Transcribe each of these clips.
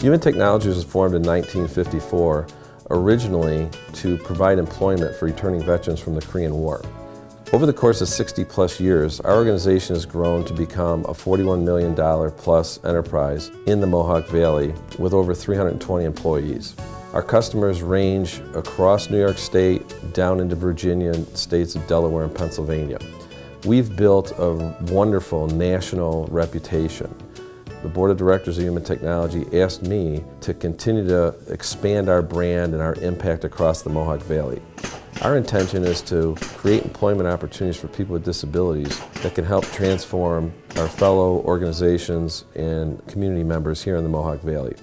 Human Technologies was formed in 1954, originally to provide employment for returning veterans from the Korean War. Over the course of 60+ years, our organization has grown to become a $41 million plus enterprise in the Mohawk Valley with over 320 employees. Our customers range across New York State, down into Virginia, and states of Delaware and Pennsylvania. We've built a wonderful national reputation. The Board of Directors of Human Technology asked me to continue to expand our brand and our impact across the Mohawk Valley. Our intention is to create employment opportunities for people with disabilities that can help transform our fellow organizations and community members here in the Mohawk Valley.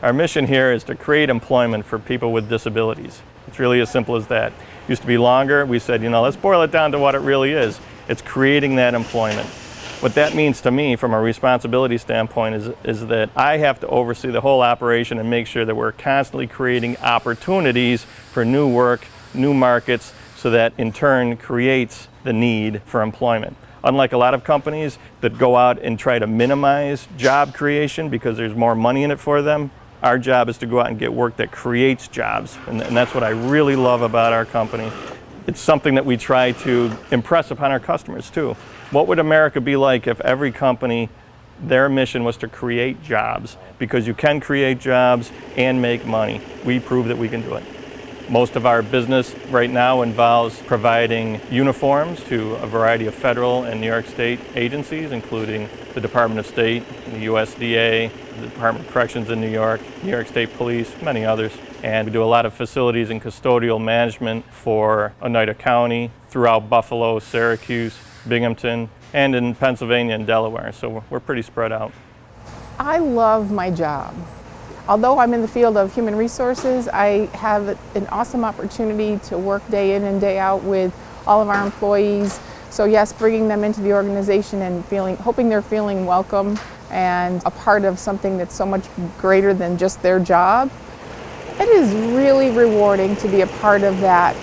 Our mission here is to create employment for people with disabilities. It's really as simple as that. It used to be longer. We said, let's boil it down to what it really is. It's creating that employment. What that means to me from a responsibility standpoint is that I have to oversee the whole operation and make sure that we're constantly creating opportunities for new work, new markets, so that in turn creates the need for employment. Unlike a lot of companies that go out and try to minimize job creation because there's more money in it for them, our job is to go out and get work that creates jobs. And that's what I really love about our company. It's something that we try to impress upon our customers too. What would America be like if every company, their mission was to create jobs? Because you can create jobs and make money. We prove that we can do it. Most of our business right now involves providing uniforms to a variety of federal and New York State agencies, including the Department of State, the USDA, the Department of Corrections in New York State Police, many others. And we do a lot of facilities and custodial management for Oneida County, throughout Buffalo, Syracuse, Binghamton, and in Pennsylvania and Delaware. So we're pretty spread out. I love my job. Although I'm in the field of human resources, I have an awesome opportunity to work day in and day out with all of our employees. So yes, bringing them into the organization and hoping they're feeling welcome and a part of something that's so much greater than just their job. It is really rewarding to be a part of that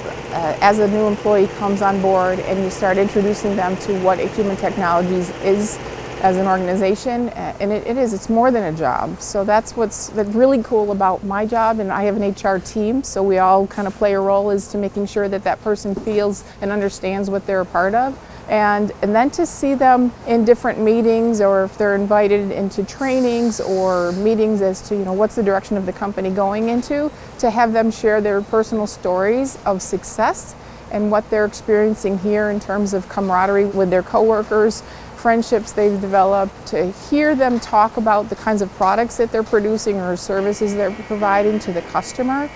as a new employee comes on board and you start introducing them to what Human Technologies is as an organization, and it's more than a job. So that's what's really cool about my job, and I have an HR team, so we all kind of play a role as to making sure that that person feels and understands what they're a part of. And then to see them in different meetings, or if they're invited into trainings or meetings as to what's the direction of the company going into, to have them share their personal stories of success and what they're experiencing here in terms of camaraderie with their coworkers, friendships they've developed, to hear them talk about the kinds of products that they're producing or services they're providing to the customer,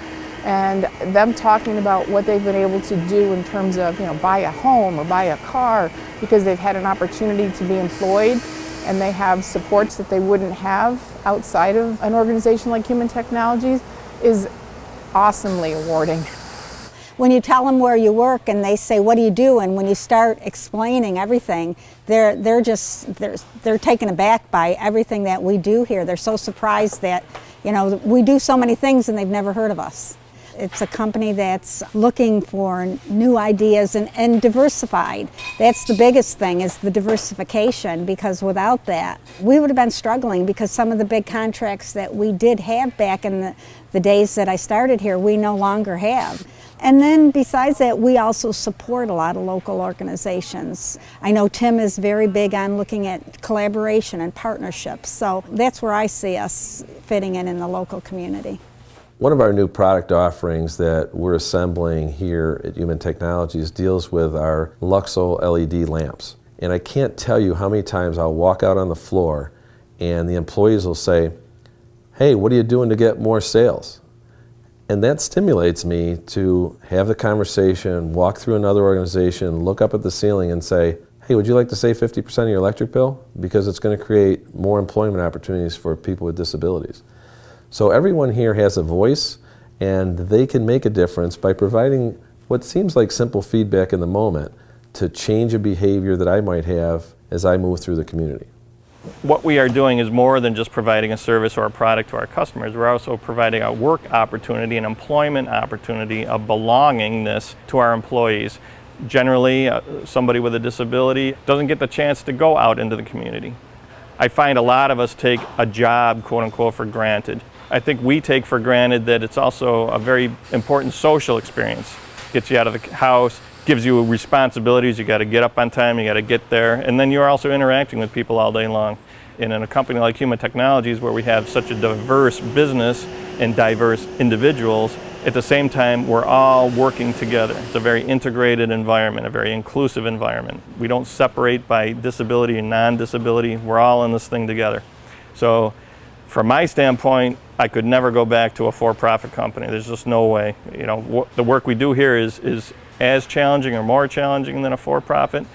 and them talking about what they've been able to do in terms of buy a home or buy a car because they've had an opportunity to be employed and they have supports that they wouldn't have outside of an organization like Human Technologies is awesomely rewarding. When you tell them where you work and they say, "What do you do?" and when you start explaining everything, they're taken aback by everything that we do here. They're so surprised that we do so many things and they've never heard of us. It's a company that's looking for new ideas and diversified. That's the biggest thing, is the diversification, because without that, we would have been struggling, because some of the big contracts that we did have back in the days that I started here, we no longer have. And then besides that, we also support a lot of local organizations. I know Tim is very big on looking at collaboration and partnerships, so that's where I see us fitting in the local community. One of our new product offerings that we're assembling here at Human Technologies deals with our Luxo LED lamps. And I can't tell you how many times I'll walk out on the floor and the employees will say, "Hey, what are you doing to get more sales?" And that stimulates me to have the conversation, walk through another organization, look up at the ceiling and say, "Hey, would you like to save 50% of your electric bill? Because it's going to create more employment opportunities for people with disabilities." So everyone here has a voice, and they can make a difference by providing what seems like simple feedback in the moment to change a behavior that I might have as I move through the community. What we are doing is more than just providing a service or a product to our customers. We're also providing a work opportunity, an employment opportunity, a belongingness to our employees. Generally, somebody with a disability doesn't get the chance to go out into the community. I find a lot of us take a job, quote unquote, for granted. I think we take for granted that it's also a very important social experience. Gets you out of the house, gives you responsibilities. You got to get up on time, you got to get there, and then you're also interacting with people all day long. And in a company like Human Technologies, where we have such a diverse business and diverse individuals, at the same time, we're all working together. It's a very integrated environment, a very inclusive environment. We don't separate by disability and non-disability. We're all in this thing together. So from my standpoint, I could never go back to a for-profit company. There's just no way. You know, the work we do here is as challenging or more challenging than a for-profit.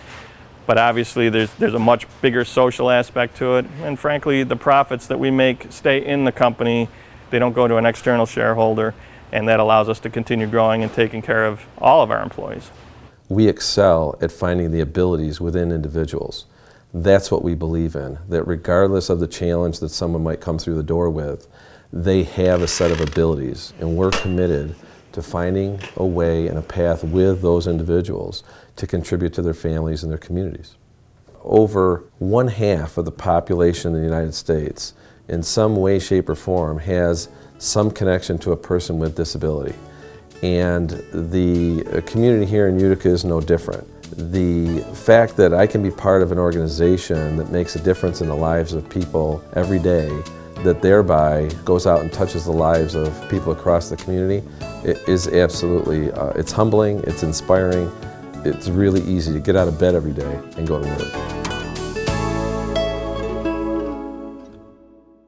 But obviously there's a much bigger social aspect to it. And frankly, the profits that we make stay in the company. They don't go to an external shareholder. And that allows us to continue growing and taking care of all of our employees. We excel at finding the abilities within individuals. That's what we believe in, that regardless of the challenge that someone might come through the door with, they have a set of abilities, and we're committed to finding a way and a path with those individuals to contribute to their families and their communities. Over 1/2 of the population in the United States, in some way, shape, or form, has some connection to a person with disability. And the community here in Utica is no different. The fact that I can be part of an organization that makes a difference in the lives of people every day, that thereby goes out and touches the lives of people across the community, it is absolutely, it's humbling, it's inspiring, it's really easy to get out of bed every day and go to work.